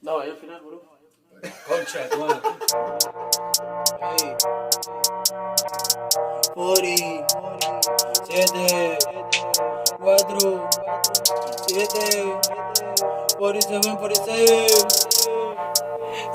No, ahí al final, bro. Concha de tu madre. Ey. 40, 7, 4, 7, 47, 46.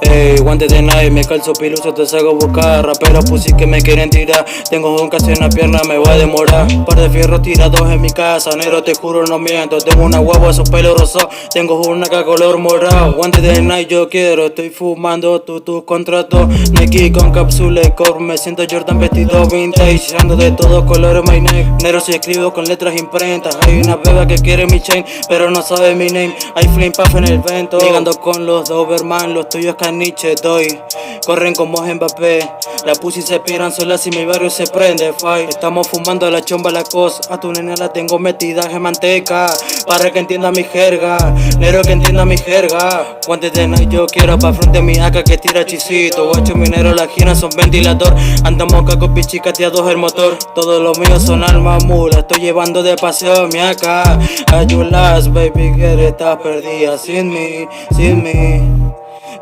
Ey, guantes de Nike, me calzo piluso, te salgo a buscar. Raperos pussy que me quieren tirar. Tengo un casi en la pierna, me va a demorar. Par de fierros tirados en mi casa, negro te juro no miento. Tengo una guagua, su pelo rosado. Tengo una que color morado. Guantes de Nike yo quiero, estoy fumando tu contrato. Nike con cápsula y core, me siento Jordan vestido vintage. Ando de todos colores, my name. Negro si escribo con letras imprentas. Hay una beba que quiere mi chain, pero no sabe mi name. Hay flame puff en el vento. Llegando con los Doberman, los tuyos caniche doy. Corren como Mbappé. La pussy se piran solas y mi barrio se prende. Fight. Estamos fumando la chomba la cosa. A tu nena la tengo metida en manteca. Para que entienda mi jerga. Negro que entienda mi jerga. Guantes de Nike yo quiero pa' frente mi AK que tira chisito. Guacho minero la gina son ventilador. Andamos caco pichi cateados el motor. Todos los míos son alma mula. Estoy llevando de paseo mi AK. Ayulas baby girl, estás perdida sin mí, sin mí.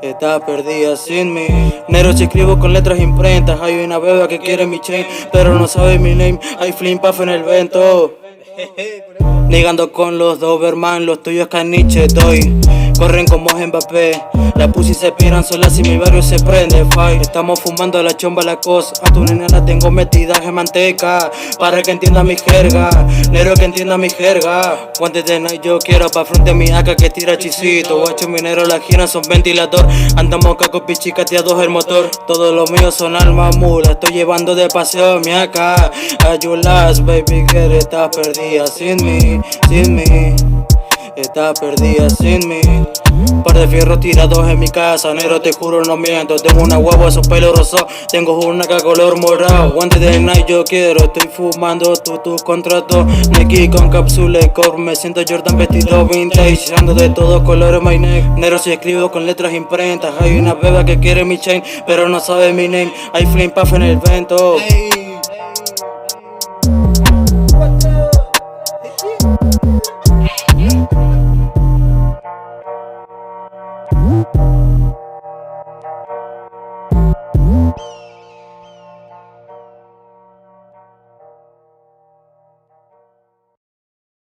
Estás perdida sin mí. Negro si escribo con letras imprentas. Hay una beba que quiere mi chain, pero no sabe mi name. Hay flame puff en el vento. Negando con los Doberman, los tuyos caniche doy. Corren como Mbappé. La pussy se piran solas y mi barrio se prende. Fight. Estamos fumando la chomba la cosa. A tu nena la tengo metida en manteca. Para que entienda mi jerga. Negro que entienda mi jerga. Guantes de Nike yo quiero pa' frente mi AK que tira chisito. Guacho minero la gina son ventilador. Andamos caco pichi cateados el motor. Todos los míos son alma mula. Estoy llevando de paseo mi AK. Ayulas baby girl, estás perdida sin mí, sin mí. Estás perdida sin mí. Par de fierros tirados en mi casa, negro te juro no miento. Tengo una guagua, su pelo rosado. Tengo una que color morado. Guantes de Nike yo quiero, estoy fumando tus contratos. Nike con cápsula y core, me siento Jordan vestido vintage. Ando de todos colores, my neck. Negro si escribo con letras imprentas. Hay una beba que quiere mi chain, pero no sabe mi name. Hay flame puff en el vento. What the?